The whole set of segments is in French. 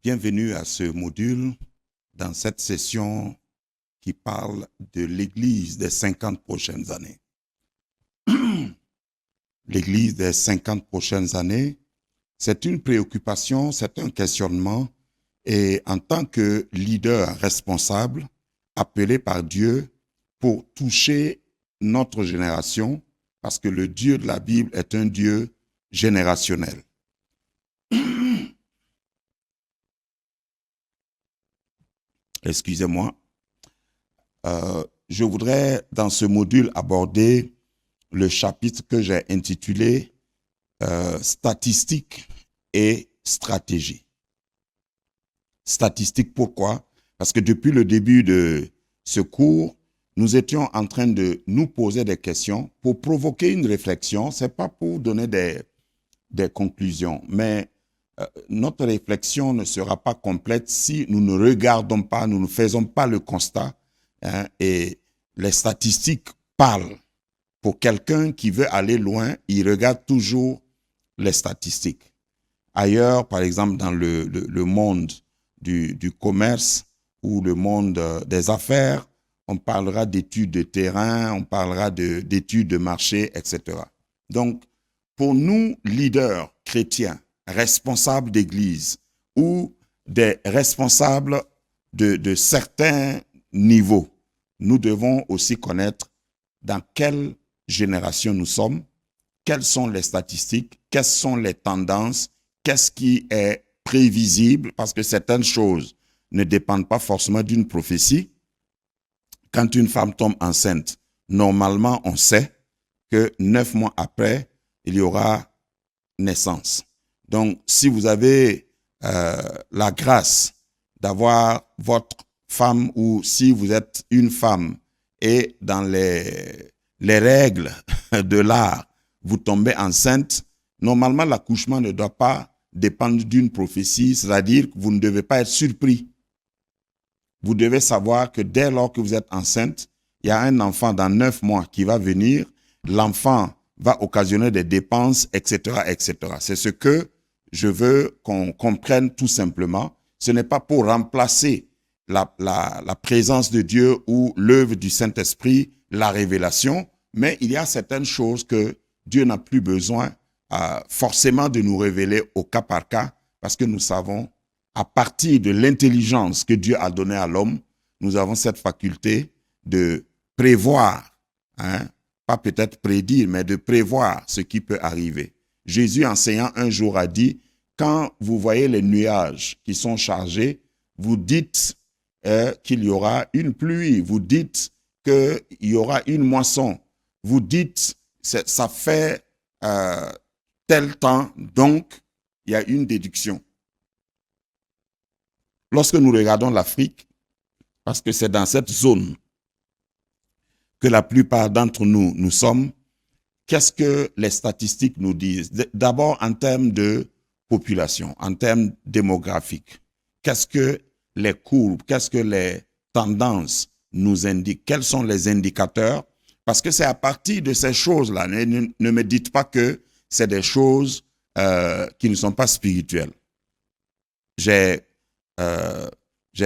Bienvenue à ce module dans cette session qui parle de l'Église des 50 prochaines années. L'Église des 50 prochaines années, c'est une préoccupation, c'est un questionnement, et en tant que leader responsable, appelé par Dieu pour toucher notre génération, parce que le Dieu de la Bible est un Dieu générationnel. Excusez-moi. Je voudrais, dans ce module, aborder le chapitre que j'ai intitulé Statistiques et stratégie. Statistiques, pourquoi? Parce que depuis le début de ce cours, nous étions en train de nous poser des questions pour provoquer une réflexion. Ce n'est pas pour donner des conclusions, mais notre réflexion ne sera pas complète si nous ne regardons pas, nous ne faisons pas le constat. Et les statistiques parlent. Pour quelqu'un qui veut aller loin, il regarde toujours les statistiques. Ailleurs, par exemple, dans le monde du commerce ou le monde des affaires, on parlera d'études de terrain, on parlera d'études de marché, etc. Donc, pour nous, leaders chrétiens, responsables d'église ou des responsables de certains niveaux, nous devons aussi connaître dans quelle génération nous sommes, quelles sont les statistiques, quelles sont les tendances, qu'est-ce qui est prévisible, parce que certaines choses ne dépendent pas forcément d'une prophétie. Quand une femme tombe enceinte, normalement, on sait que 9 mois après, il y aura naissance. Donc, si vous avez la grâce d'avoir votre femme ou si vous êtes une femme et dans les règles de l'art, vous tombez enceinte, normalement l'accouchement ne doit pas dépendre d'une prophétie, c'est-à-dire que vous ne devez pas être surpris. Vous devez savoir que dès lors que vous êtes enceinte, il y a un enfant dans 9 mois qui va venir, l'enfant va occasionner des dépenses, etc., etc. C'est ce que je veux qu'on comprenne tout simplement. Ce n'est pas pour remplacer la présence de Dieu ou l'œuvre du Saint-Esprit, la révélation, mais il y a certaines choses que Dieu n'a plus besoin forcément de nous révéler au cas par cas, parce que nous savons, à partir de l'intelligence que Dieu a donnée à l'homme, nous avons cette faculté de prévoir, pas peut-être prédire, mais de prévoir ce qui peut arriver. Jésus, enseignant un jour, a dit, quand vous voyez les nuages qui sont chargés, vous dites qu'il y aura une pluie, vous dites qu'il y aura une moisson, vous dites ça fait tel temps, donc il y a une déduction. Lorsque nous regardons l'Afrique, parce que c'est dans cette zone que la plupart d'entre nous sommes, qu'est-ce que les statistiques nous disent? D'abord en termes de population, en termes démographiques. Qu'est-ce que les courbes, qu'est-ce que les tendances nous indiquent? Quels sont les indicateurs? Parce que c'est à partir de ces choses-là. Ne me dites pas que c'est des choses qui ne sont pas spirituelles. J'ai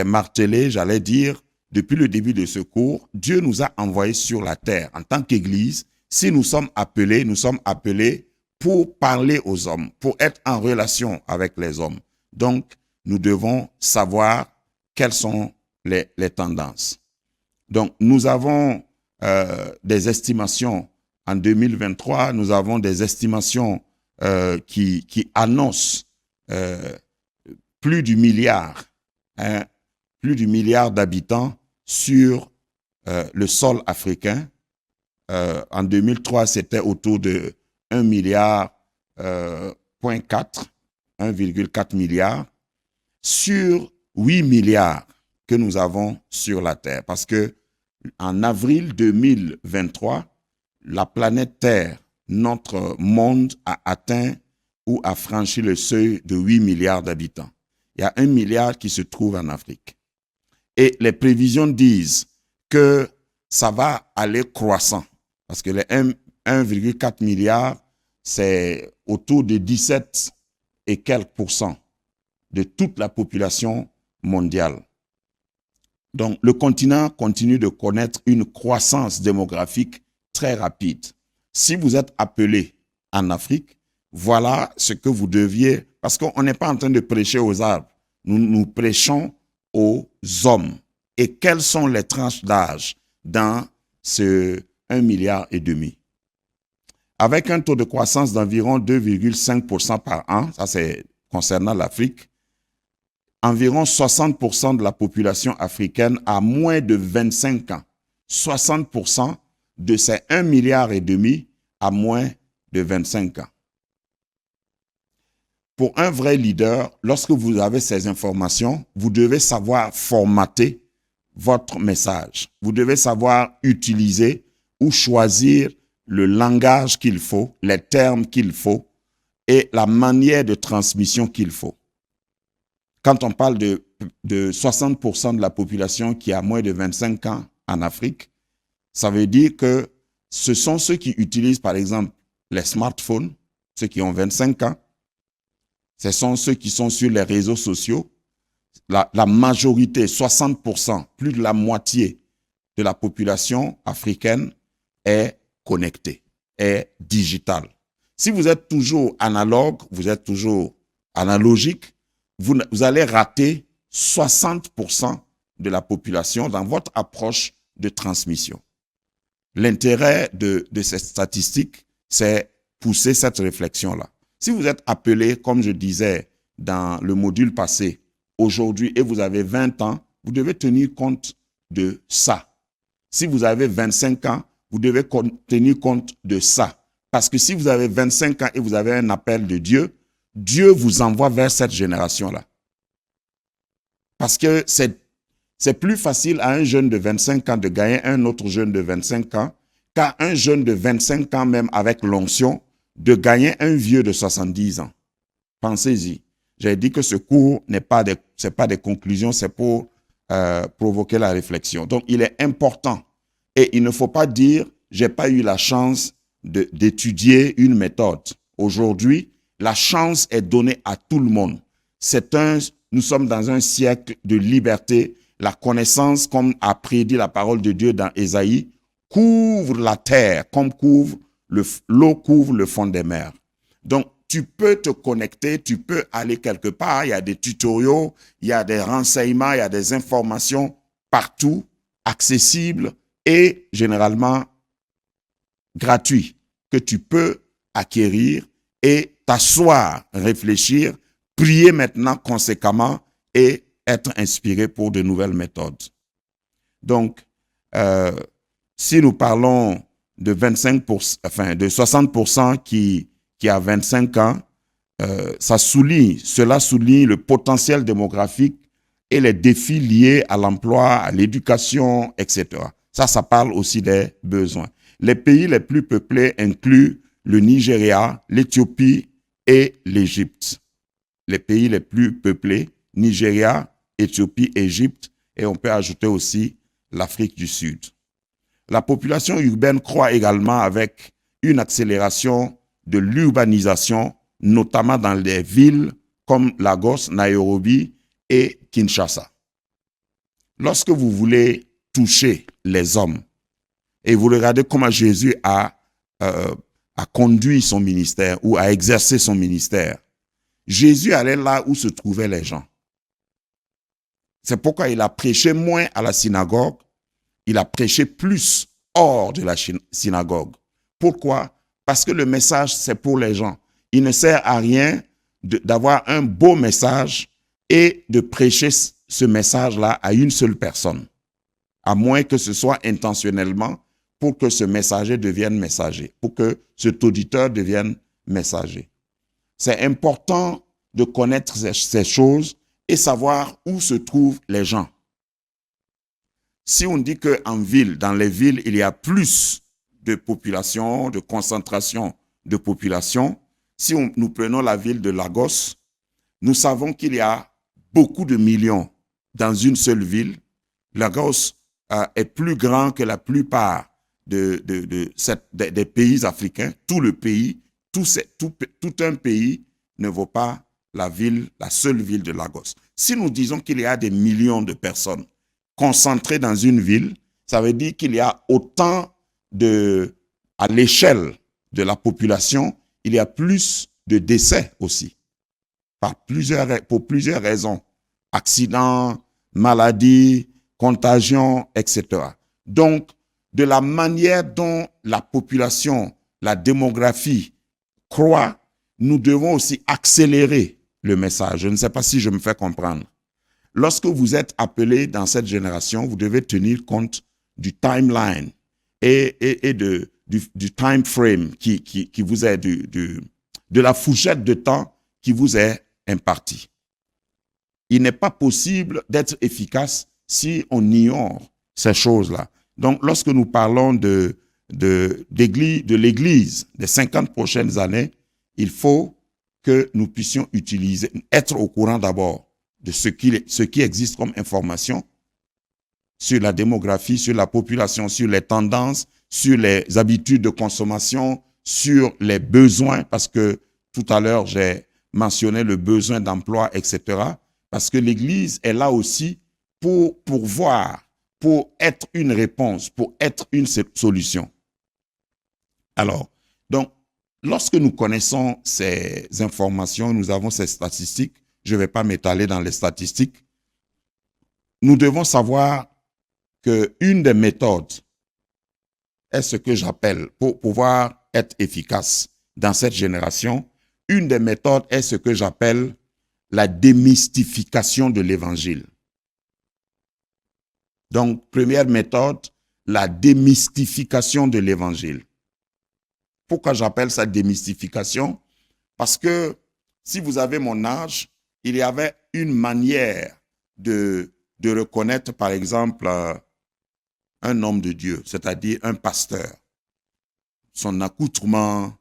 martelé, j'allais dire, depuis le début de ce cours, Dieu nous a envoyés sur la terre en tant qu'Église. Si nous sommes appelés pour parler aux hommes, pour être en relation avec les hommes. Donc, nous devons savoir quelles sont les tendances. Donc, nous avons des estimations en 2023, nous avons des estimations qui annoncent plus du milliard d'habitants sur le sol africain. En 2003, c'était autour de 1,4 milliard sur 8 milliards que nous avons sur la Terre. Parce que en avril 2023, la planète Terre, notre monde, a atteint ou a franchi le seuil de 8 milliards d'habitants. Il y a 1 milliard qui se trouve en Afrique. Et les prévisions disent que ça va aller croissant. Parce que les 1,4 milliard, c'est autour de 17 et quelques pourcents de toute la population mondiale. Donc, le continent continue de connaître une croissance démographique très rapide. Si vous êtes appelé en Afrique, voilà ce que vous deviez, parce qu'on n'est pas en train de prêcher aux arbres, nous prêchons aux hommes. Et quelles sont les tranches d'âge dans ce 1,5 milliard? Avec un taux de croissance d'environ 2,5% par an, ça c'est concernant l'Afrique, environ 60% de la population africaine a moins de 25 ans. 60% de ces 1,5 milliard a moins de 25 ans. Pour un vrai leader, lorsque vous avez ces informations, vous devez savoir formater votre message. Vous devez savoir utiliser ou choisir le langage qu'il faut, les termes qu'il faut et la manière de transmission qu'il faut. Quand on parle de 60% de la population qui a moins de 25 ans en Afrique, ça veut dire que ce sont ceux qui utilisent par exemple les smartphones, ceux qui ont 25 ans, ce sont ceux qui sont sur les réseaux sociaux. La majorité, 60%, plus de la moitié de la population africaine est connectée, est digitale. Si vous êtes toujours analogue, vous êtes toujours analogique, vous allez rater 60% de la population dans votre approche de transmission. L'intérêt de ces statistiques, c'est pousser cette réflexion-là. Si vous êtes appelé, comme je disais dans le module passé, aujourd'hui et vous avez 20 ans, vous devez tenir compte de ça. Si vous avez 25 ans, vous devez tenir compte de ça. Parce que si vous avez 25 ans et vous avez un appel de Dieu, Dieu vous envoie vers cette génération-là. Parce que c'est plus facile à un jeune de 25 ans de gagner un autre jeune de 25 ans qu'à un jeune de 25 ans, même avec l'onction, de gagner un vieux de 70 ans. Pensez-y. J'ai dit que ce cours c'est pas des conclusions, c'est pour provoquer la réflexion. Donc, il est important. Et il ne faut pas dire, j'ai pas eu la chance d'étudier une méthode. Aujourd'hui, la chance est donnée à tout le monde. Nous sommes dans un siècle de liberté. La connaissance, comme a prédit la parole de Dieu dans Ésaïe, couvre la terre comme l'eau couvre le fond des mers. Donc, tu peux te connecter, tu peux aller quelque part, il y a des tutoriaux, il y a des renseignements, il y a des informations partout, accessibles et généralement gratuits, que tu peux acquérir et t'asseoir, réfléchir, prier maintenant conséquemment et être inspiré pour de nouvelles méthodes. Donc, si nous parlons de 60% qui a 25 ans, cela souligne le potentiel démographique et les défis liés à l'emploi, à l'éducation, etc. Ça parle aussi des besoins. Les pays les plus peuplés incluent le Nigeria, l'Éthiopie et l'Égypte. Les pays les plus peuplés, Nigeria, Éthiopie, Égypte, et on peut ajouter aussi l'Afrique du Sud. La population urbaine croît également avec une accélération de l'urbanisation, notamment dans les villes comme Lagos, Nairobi et Kinshasa. Lorsque vous voulez toucher les hommes, et vous regardez comment Jésus a conduit son ministère ou a exercé son ministère, Jésus allait là où se trouvaient les gens. C'est pourquoi il a prêché moins à la synagogue, il a prêché plus hors de la synagogue. Pourquoi? Parce que le message, c'est pour les gens. Il ne sert à rien d'avoir un beau message et de prêcher ce message-là à une seule personne, à moins que ce soit intentionnellement pour que ce messager devienne messager, pour que cet auditeur devienne messager. C'est important de connaître ces choses et savoir où se trouvent les gens. Si on dit qu'en ville, dans les villes, il y a plus de population, de concentration de population, si nous prenons la ville de Lagos, nous savons qu'il y a beaucoup de millions dans une seule ville. Lagos est plus grand que la plupart des pays africains. Tout le pays, tout un pays ne vaut pas la seule ville de Lagos. Si nous disons qu'il y a des millions de personnes concentrées dans une ville, ça veut dire qu'il y a autant à l'échelle de la population, il y a plus de décès aussi, pour plusieurs raisons. Accidents, maladies, contagions, etc. Donc, de la manière dont la population, la démographie croît, nous devons aussi accélérer le message. Je ne sais pas si je me fais comprendre. Lorsque vous êtes appelé dans cette génération, vous devez tenir compte du timeline et du time frame qui vous est, de la fourchette de temps qui vous est impartie. Il n'est pas possible d'être efficace si on ignore ces choses-là. Donc, lorsque nous parlons de l'Église des 50 prochaines années, il faut que nous puissions être au courant d'abord de ce qui existe comme information sur la démographie, sur la population, sur les tendances, sur les habitudes de consommation, sur les besoins, parce que tout à l'heure, j'ai mentionné le besoin d'emploi, etc. Parce que l'Église est là aussi pour pourvoir, pour être une réponse, pour être une solution. Alors, donc, lorsque nous connaissons ces informations, nous avons ces statistiques, je ne vais pas m'étaler dans les statistiques, nous devons savoir qu'une des méthodes est ce que j'appelle, pour pouvoir être efficace dans cette génération, une des méthodes est ce que j'appelle la démystification de l'évangile. Donc, première méthode, la démystification de l'évangile. Pourquoi j'appelle ça démystification? Parce que si vous avez mon âge, il y avait une manière de reconnaître, par exemple, un homme de Dieu, c'est-à-dire un pasteur, son accoutrement,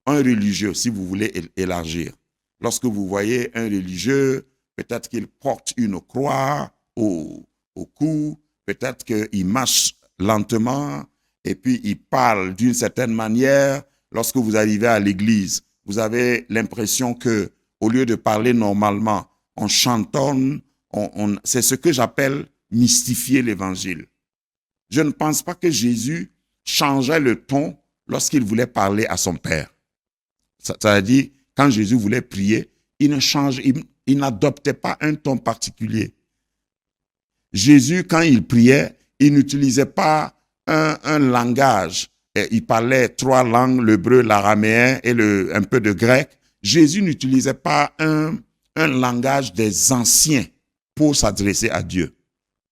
un religieux, si vous voulez élargir. Lorsque vous voyez un religieux, peut-être qu'il porte une croix au cou, peut-être qu'il marche lentement et puis il parle d'une certaine manière. Lorsque vous arrivez à l'église, vous avez l'impression que, au lieu de parler normalement, on chantonne. C'est ce que j'appelle mystifier l'évangile. Je ne pense pas que Jésus changeait le ton lorsqu'il voulait parler à son Père. C'est-à-dire, quand Jésus voulait prier, il n'adoptait pas un ton particulier. Jésus, quand il priait, il n'utilisait pas un langage. Il parlait 3 langues, l'hébreu, l'araméen et un peu de grec. Jésus n'utilisait pas un langage des anciens pour s'adresser à Dieu.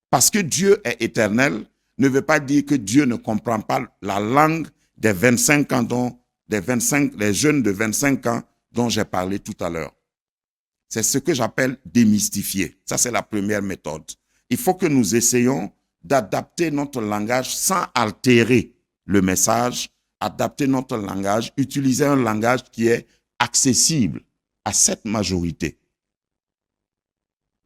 Parce que Dieu est éternel, ne veut pas dire que Dieu ne comprend pas la langue des 25 ans, les jeunes de 25 ans dont j'ai parlé tout à l'heure. C'est ce que j'appelle démystifier. Ça, c'est la première méthode. Il faut que nous essayions d'adapter notre langage sans altérer le message, adapter notre langage, utiliser un langage qui est accessible à cette majorité.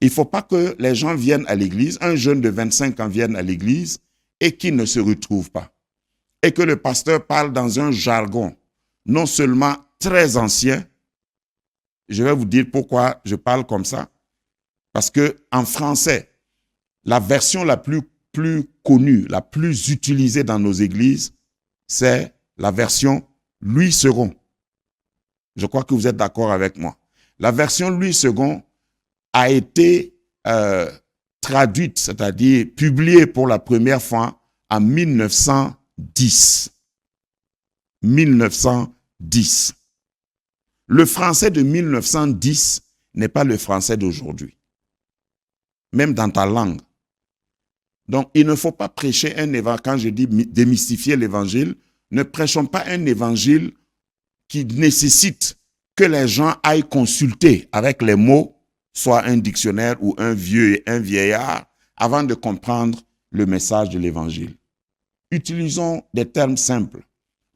Il ne faut pas que les gens viennent à l'église, un jeune de 25 ans vienne à l'église et qu'il ne se retrouve pas. Et que le pasteur parle dans un jargon non seulement très ancien, je vais vous dire pourquoi je parle comme ça, parce que en français, la version la plus connue, la plus utilisée dans nos églises, c'est la version Louis II. Je crois que vous êtes d'accord avec moi. La version Louis II a été traduite, c'est-à-dire publiée pour la première fois en 1910. 1910. Le français de 1910 n'est pas le français d'aujourd'hui, même dans ta langue. Donc, il ne faut pas prêcher un évangile. Quand je dis démystifier l'évangile, ne prêchons pas un évangile qui nécessite que les gens aillent consulter avec les mots, soit un dictionnaire ou un vieillard, avant de comprendre le message de l'évangile. Utilisons des termes simples.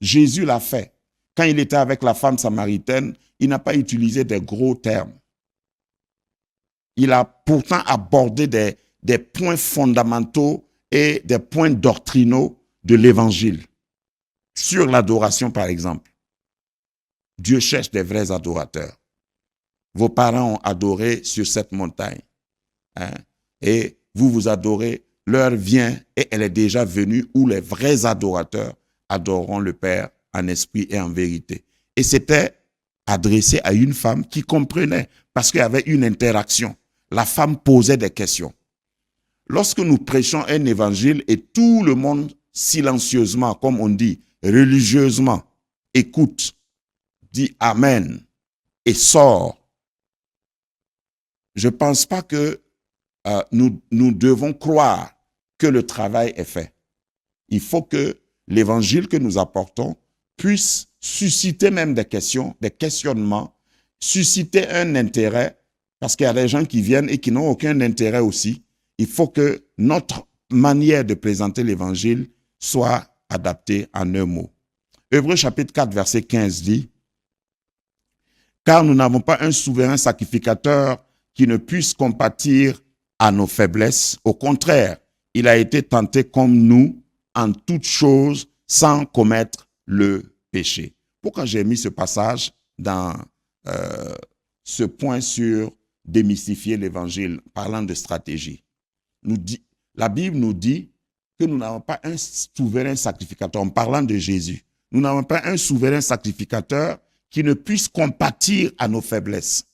Jésus l'a fait. Quand il était avec la femme samaritaine, il n'a pas utilisé des gros termes. Il a pourtant abordé des points fondamentaux et des points doctrinaux de l'évangile. Sur l'adoration, par exemple. Dieu cherche des vrais adorateurs. Vos parents ont adoré sur cette montagne. Hein? Et vous adorez. L'heure vient et elle est déjà venue où les vrais adorateurs adoreront le Père en esprit et en vérité. Et c'était adressé à une femme qui comprenait parce qu'il y avait une interaction. La femme posait des questions. Lorsque nous prêchons un évangile et tout le monde silencieusement, comme on dit, religieusement, écoute, dit Amen et sort, je ne pense pas que nous devons croire que le travail est fait. Il faut que l'évangile que nous apportons puisse susciter même des questions, des questionnements, susciter un intérêt, parce qu'il y a des gens qui viennent et qui n'ont aucun intérêt aussi. Il faut que notre manière de présenter l'évangile soit adaptée en un mot. Hébreux chapitre 4, verset 15 dit « Car nous n'avons pas un souverain sacrificateur qui ne puisse compatir à nos faiblesses. Au contraire, il a été tenté comme nous en toutes choses sans commettre le péché. » Pourquoi j'ai mis ce passage dans ce point sur démystifier l'évangile, parlant de stratégie? La Bible nous dit que nous n'avons pas un souverain sacrificateur, en parlant de Jésus. Nous n'avons pas un souverain sacrificateur qui ne puisse compatir à nos faiblesses.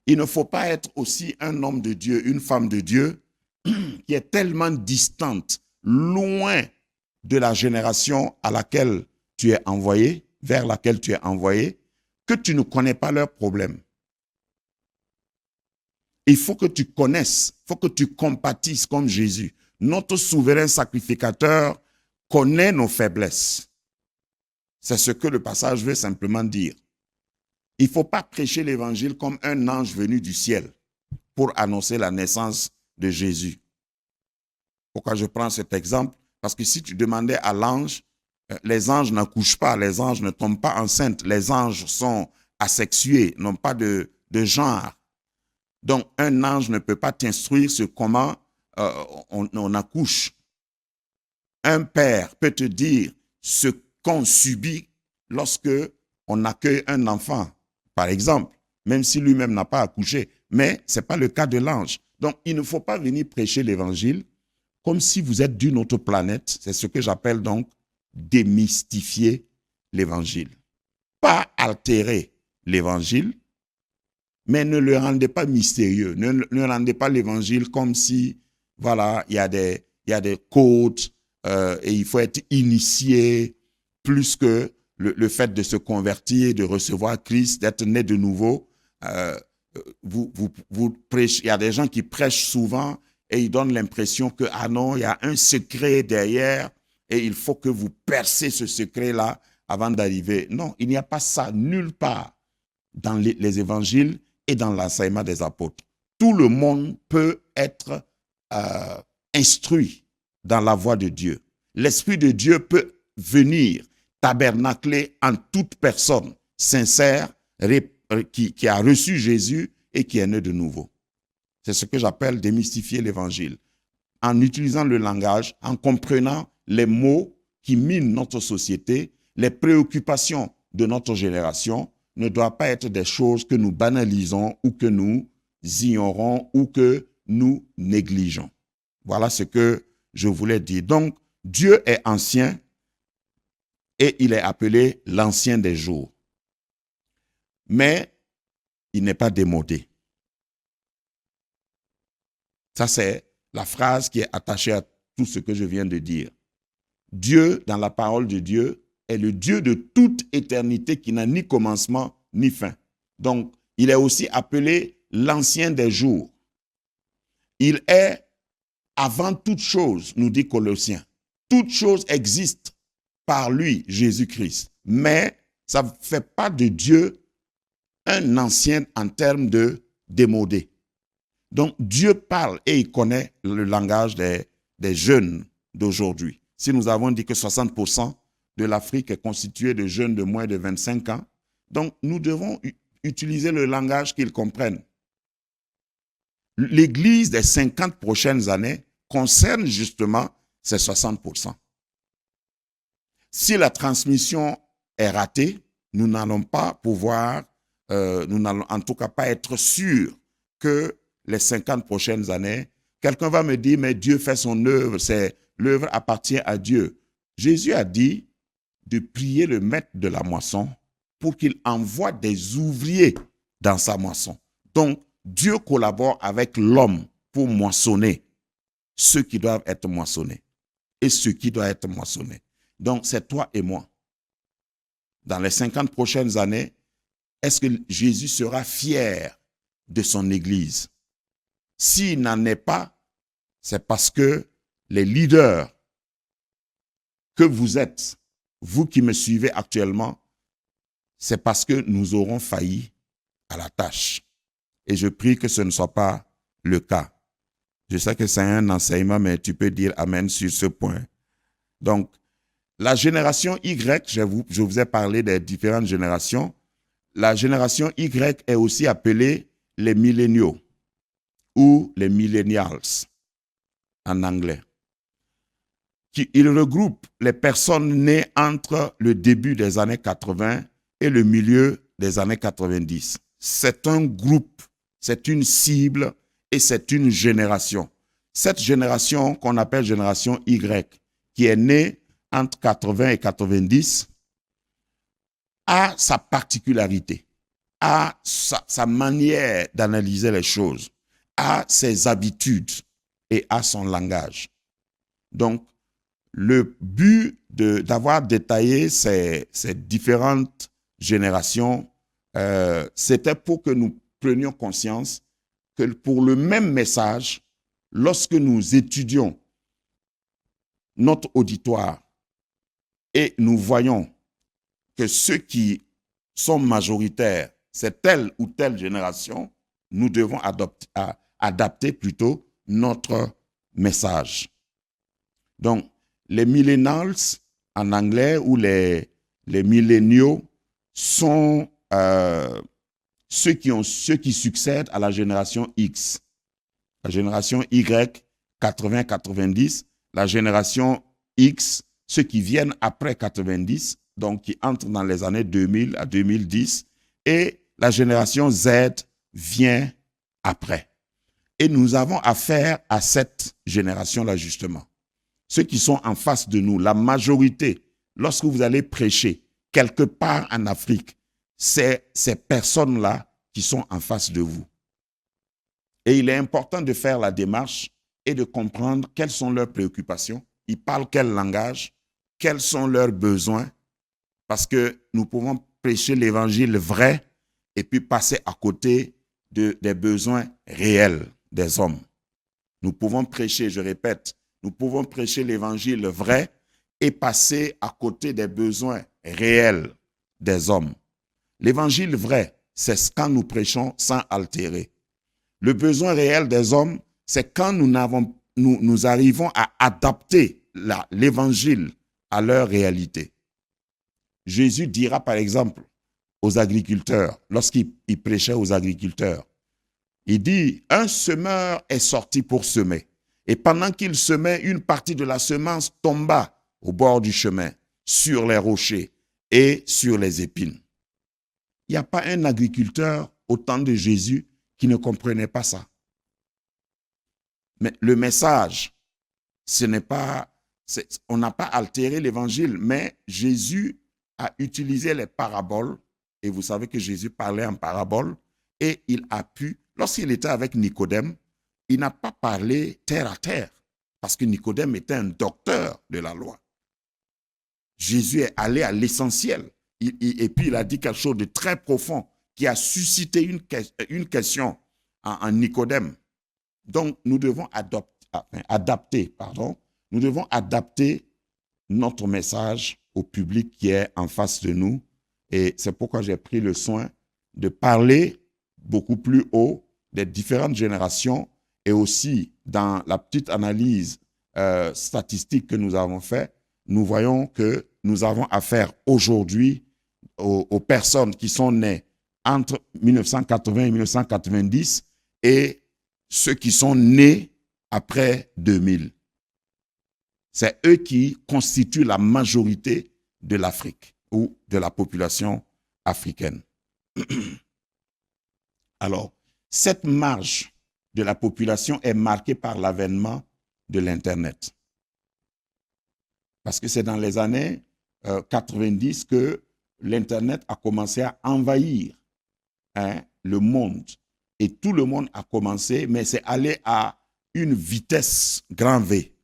Il ne faut pas être aussi un homme de Dieu, une femme de Dieu, qui est tellement distante, loin de la génération à laquelle tu es envoyé, vers laquelle tu es envoyé, que tu ne connais pas leurs problèmes. Il faut que tu connaisses, il faut que tu compatisses comme Jésus. Notre souverain sacrificateur connaît nos faiblesses. C'est ce que le passage veut simplement dire. Il ne faut pas prêcher l'évangile comme un ange venu du ciel pour annoncer la naissance de Jésus. Pourquoi je prends cet exemple? Parce que si tu demandais à l'ange, les anges n'accouchent pas, les anges ne tombent pas enceintes, les anges sont asexués, n'ont pas de genre. Donc, un ange ne peut pas t'instruire sur comment on accouche. Un père peut te dire ce qu'on subit lorsque on accueille un enfant, par exemple, même si lui-même n'a pas accouché. Mais ce n'est pas le cas de l'ange. Donc, il ne faut pas venir prêcher l'évangile comme si vous êtes d'une autre planète. C'est ce que j'appelle donc démystifier l'évangile. Pas altérer l'évangile, mais ne le rendez pas mystérieux. Ne rendez pas l'évangile comme si, voilà, il y a des codes et il faut être initié plus que le fait de se convertir, de recevoir Christ, d'être né de nouveau. Vous prêchez, il y a des gens qui prêchent souvent et ils donnent l'impression que, ah non, il y a un secret derrière et il faut que vous percez ce secret-là avant d'arriver. Non, il n'y a pas ça nulle part dans les évangiles et dans l'enseignement des apôtres. Tout le monde peut être instruit dans la voie de Dieu. L'Esprit de Dieu peut venir tabernacler en toute personne sincère qui a reçu Jésus et qui est né de nouveau. C'est ce que j'appelle démystifier l'évangile. En utilisant le langage, en comprenant les mots qui minent notre société, les préoccupations de notre génération ne doivent pas être des choses que nous banalisons ou que nous ignorons ou que nous négligeons. Voilà ce que je voulais dire. Donc, Dieu est ancien et il est appelé l'ancien des jours. Mais il n'est pas démodé. Ça, c'est la phrase qui est attachée à tout ce que je viens de dire. Dieu, dans la parole de Dieu, est le Dieu de toute éternité qui n'a ni commencement ni fin. Donc, il est aussi appelé l'ancien des jours. Il est avant toute chose, nous dit Colossiens. Toute chose existe par lui, Jésus-Christ. Mais ça ne fait pas de Dieu un ancien en termes de démodé. Donc, Dieu parle et il connaît le langage des jeunes d'aujourd'hui. Si nous avons dit que 60% de l'Afrique est constituée de jeunes de moins de 25 ans, donc nous devons utiliser le langage qu'ils comprennent. L'Église des 50 prochaines années concerne justement ces 60%. Si la transmission est ratée, nous n'allons pas pouvoir nous n'allons en tout cas pas être sûrs que les 50 prochaines années, quelqu'un va me dire, mais Dieu fait son œuvre, l'œuvre appartient à Dieu. Jésus a dit de prier le maître de la moisson pour qu'il envoie des ouvriers dans sa moisson. Donc, Dieu collabore avec l'homme pour moissonner ceux qui doivent être moissonnés et ceux qui doivent être moissonnés. Donc, c'est toi et moi. Dans les 50 prochaines années, est-ce que Jésus sera fier de son Église? S'il n'en est pas, c'est parce que les leaders que vous êtes, vous qui me suivez actuellement, c'est parce que nous aurons failli à la tâche. Et je prie que ce ne soit pas le cas. Je sais que c'est un enseignement, mais tu peux dire amen sur ce point. Donc, la génération Y, je vous ai parlé des différentes générations. La génération Y est aussi appelée les milléniaux ou les millennials en anglais. Il regroupe les personnes nées entre le début des années 80 et le milieu des années 90. C'est un groupe, c'est une cible et c'est une génération. Cette génération qu'on appelle génération Y, qui est née entre 80 et 90, a sa particularité, a sa manière d'analyser les choses, a ses habitudes et a son langage. Donc, le but d'avoir détaillé ces différentes générations, c'était pour que nous prenions conscience que pour le même message, lorsque nous étudions notre auditoire et nous voyons que ceux qui sont majoritaires, c'est telle ou telle génération, nous devons adapter plutôt notre message. Donc, les millennials en anglais ou les milléniaux sont ceux qui succèdent à la génération X. La génération Y, 80-90, la génération X, ceux qui viennent après 90, donc qui entrent dans les années 2000 à 2010, et la génération Z vient après. Et nous avons affaire à cette génération-là, justement. Ceux qui sont en face de nous, la majorité, lorsque vous allez prêcher quelque part en Afrique, c'est ces personnes-là qui sont en face de vous. Et il est important de faire la démarche et de comprendre quelles sont leurs préoccupations. Ils parlent quel langage, quels sont leurs besoins, parce que nous pouvons prêcher l'évangile vrai et puis passer à côté des besoins réels des hommes. Nous pouvons prêcher, je répète, nous pouvons prêcher l'évangile vrai et passer à côté des besoins réels des hommes. L'évangile vrai, c'est quand nous prêchons sans altérer. Le besoin réel des hommes, c'est quand nous arrivons à adapter l'évangile à leur réalité. Jésus dira par exemple aux agriculteurs, lorsqu'il prêchait aux agriculteurs, il dit, un semeur est sorti pour semer. Et pendant qu'il semait, une partie de la semence tomba au bord du chemin, sur les rochers et sur les épines. Il n'y a pas un agriculteur au temps de Jésus qui ne comprenait pas ça. Mais le message, on n'a pas altéré l'évangile, mais Jésus a utilisé les paraboles, et vous savez que Jésus parlait en paraboles, et il a pu, lorsqu'il était avec Nicodème, il n'a pas parlé terre à terre, parce que Nicodème était un docteur de la loi. Jésus est allé à l'essentiel, et puis il a dit quelque chose de très profond, qui a suscité une question en Nicodème. Donc, nous devons adapter notre message au public qui est en face de nous. Et c'est pourquoi j'ai pris le soin de parler beaucoup plus haut des différentes générations et aussi dans la petite analyse statistique que nous avons faite, nous voyons que nous avons affaire aujourd'hui aux personnes qui sont nées entre 1980 et 1990 et ceux qui sont nés après 2000. C'est eux qui constituent la majorité de l'Afrique ou de la population africaine. Alors, cette marge de la population est marquée par l'avènement de l'Internet. Parce que c'est dans les années 90 que l'Internet a commencé à envahir le monde. Et tout le monde a commencé, mais c'est allé à une vitesse grand V.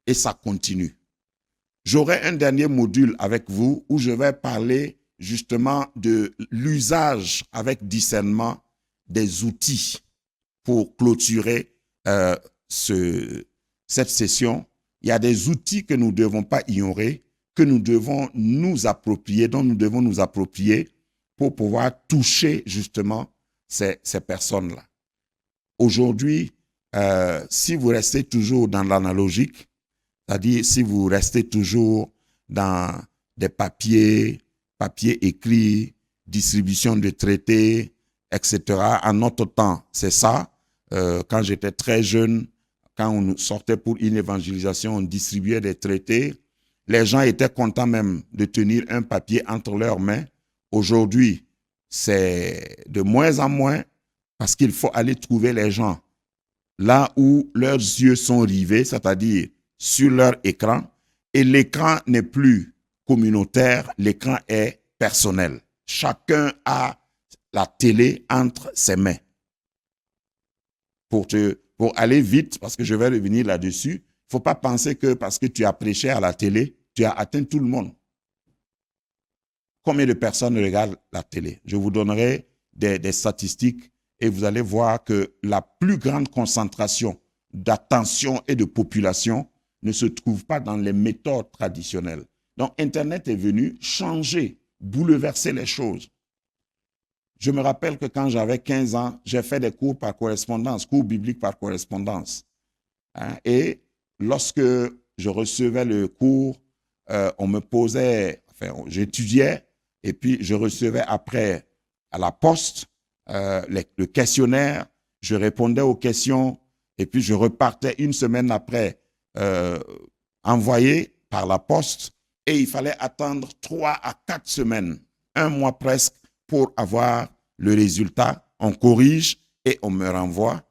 Et ça continue. J'aurai un dernier module avec vous où je vais parler justement de l'usage avec discernement des outils pour clôturer cette session. Il y a des outils que nous ne devons pas ignorer, que nous devons nous approprier, dont nous devons nous approprier pour pouvoir toucher justement ces personnes-là. Aujourd'hui, si vous restez toujours dans l'analogique, c'est-à-dire si vous restez toujours dans des papiers écrits, distribution de traités, etc. En notre temps, c'est ça. Quand j'étais très jeune, quand on sortait pour une évangélisation, on distribuait des traités. Les gens étaient contents même de tenir un papier entre leurs mains. Aujourd'hui, c'est de moins en moins parce qu'il faut aller trouver les gens là où leurs yeux sont rivés, c'est-à-dire sur leur écran. Et l'écran n'est plus communautaire, l'écran est personnel. Chacun a la télé entre ses mains. Pour aller vite, parce que je vais revenir là-dessus, il ne faut pas penser que parce que tu as prêché à la télé, tu as atteint tout le monde. Combien de personnes regardent la télé? Je vous donnerai des statistiques et vous allez voir que la plus grande concentration d'attention et de population ne se trouve pas dans les méthodes traditionnelles. Donc, Internet est venu changer, bouleverser les choses. Je me rappelle que quand j'avais 15 ans, j'ai fait des cours par correspondance, cours bibliques par correspondance. Et lorsque je recevais le cours, on me posait, j'étudiais, et puis je recevais après à la poste le questionnaire, je répondais aux questions, et puis je repartais une semaine après envoyé par la poste, et il fallait attendre 3 à 4 semaines, un mois presque, pour avoir le résultat. On corrige et on me renvoie.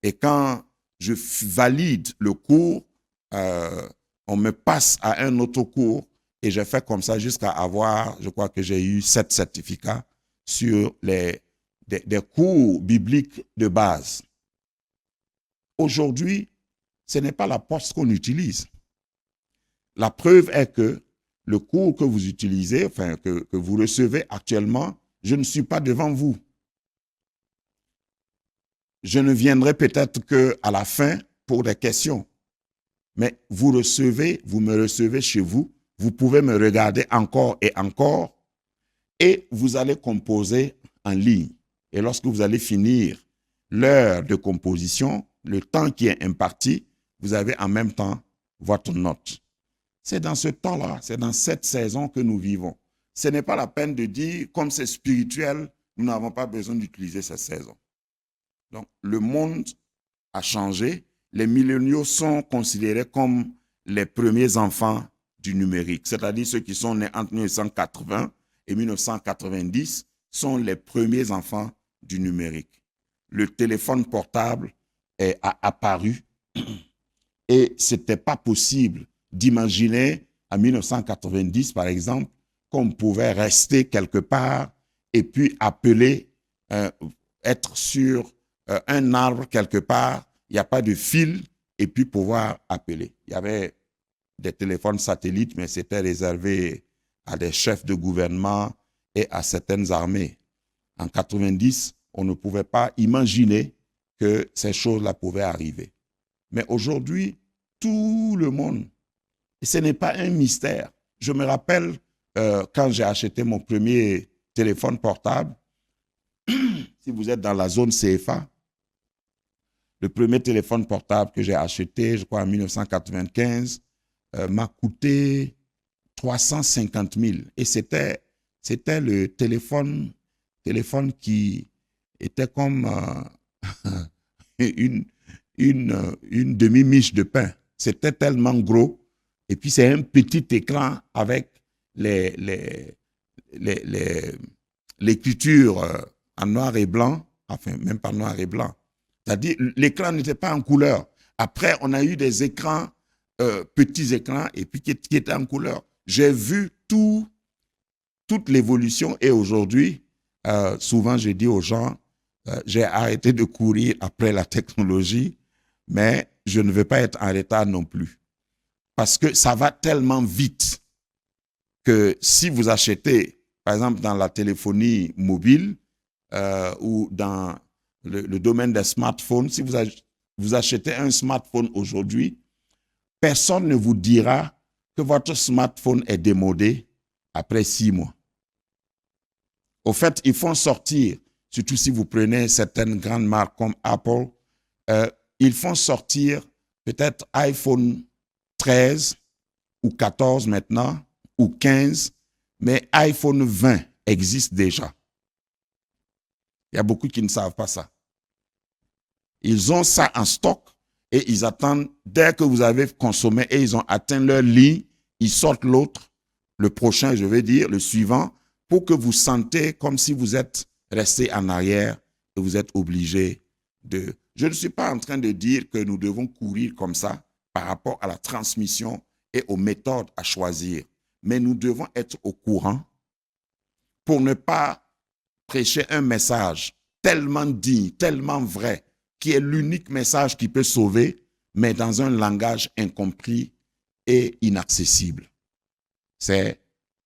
Et quand je valide le cours, on me passe à un autre cours et j'ai fait comme ça jusqu'à avoir, je crois que j'ai eu 7 certificats sur des cours bibliques de base. Aujourd'hui, ce n'est pas la poste qu'on utilise. La preuve est que le cours que vous utilisez, enfin que vous recevez actuellement, je ne suis pas devant vous. Je ne viendrai peut-être qu'à la fin pour des questions. Mais vous me recevez chez vous, vous pouvez me regarder encore et vous allez composer en ligne. Et lorsque vous allez finir l'heure de composition, le temps qui est imparti, vous avez en même temps votre note. C'est dans ce temps-là, c'est dans cette saison que nous vivons. Ce n'est pas la peine de dire, comme c'est spirituel, nous n'avons pas besoin d'utiliser cette saison. Donc, le monde a changé. Les milléniaux sont considérés comme les premiers enfants du numérique, c'est-à-dire ceux qui sont nés entre 1980 et 1990 sont les premiers enfants du numérique. Le téléphone portable a apparu et ce n'était pas possible d'imaginer en 1990, par exemple, qu'on pouvait rester quelque part et puis appeler, être sur un arbre quelque part, il n'y a pas de fil, et puis pouvoir appeler. Il y avait des téléphones satellites, mais c'était réservé à des chefs de gouvernement et à certaines armées. En 90, on ne pouvait pas imaginer que ces choses-là pouvaient arriver. Mais aujourd'hui, tout le monde, et ce n'est pas un mystère. Je me rappelle quand j'ai acheté mon premier téléphone portable, si vous êtes dans la zone CFA, le premier téléphone portable que j'ai acheté, je crois en 1995, m'a coûté 350 000. Et c'était le téléphone qui était comme une demi-miche de pain. C'était tellement gros. Et puis, c'est un petit écran avec l'écriture en noir et blanc, enfin, même pas noir et blanc. C'est-à-dire, l'écran n'était pas en couleur. Après, on a eu des écrans, petits écrans, et puis qui étaient en couleur. J'ai vu toute l'évolution, et aujourd'hui, souvent, je dis aux gens, j'ai arrêté de courir après la technologie, mais je ne veux pas être en retard non plus. Parce que ça va tellement vite que si vous achetez, par exemple, dans la téléphonie mobile ou dans le domaine des smartphones, si vous achetez un smartphone aujourd'hui, personne ne vous dira que votre smartphone est démodé après 6 mois. Au fait, ils font sortir, surtout si vous prenez certaines grandes marques comme Apple, ils font sortir peut-être iPhone 13 ou 14 maintenant, ou 15, mais iPhone 20 existe déjà. Il y a beaucoup qui ne savent pas ça. Ils ont ça en stock et ils attendent, dès que vous avez consommé et ils ont atteint leur ligne, ils sortent l'autre, le prochain, je veux dire, le suivant, pour que vous sentez comme si vous êtes resté en arrière et vous êtes obligé de... Je ne suis pas en train de dire que nous devons courir comme ça par rapport à la transmission et aux méthodes à choisir. Mais nous devons être au courant pour ne pas prêcher un message tellement digne, tellement vrai, qui est l'unique message qui peut sauver, mais dans un langage incompris et inaccessible. C'est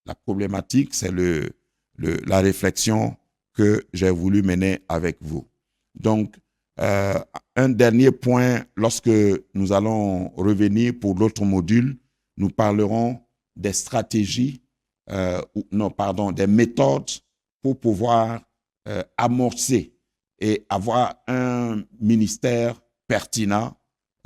la problématique, c'est la réflexion que j'ai voulu mener avec vous. Donc, un dernier point, lorsque nous allons revenir pour l'autre module, nous parlerons des stratégies, des méthodes pour pouvoir amorcer et avoir un ministère pertinent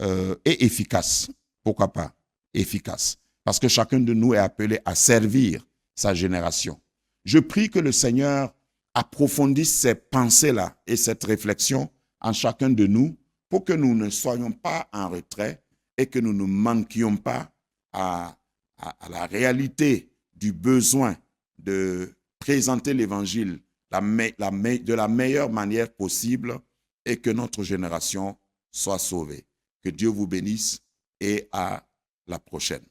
et efficace. Pourquoi pas? Efficace. Parce que chacun de nous est appelé à servir sa génération. Je prie que le Seigneur approfondisse ces pensées-là et cette réflexion en chacun de nous pour que nous ne soyons pas en retrait et que nous ne manquions pas à la réalité du besoin de présenter l'Évangile de la meilleure manière possible et que notre génération soit sauvée. Que Dieu vous bénisse et à la prochaine.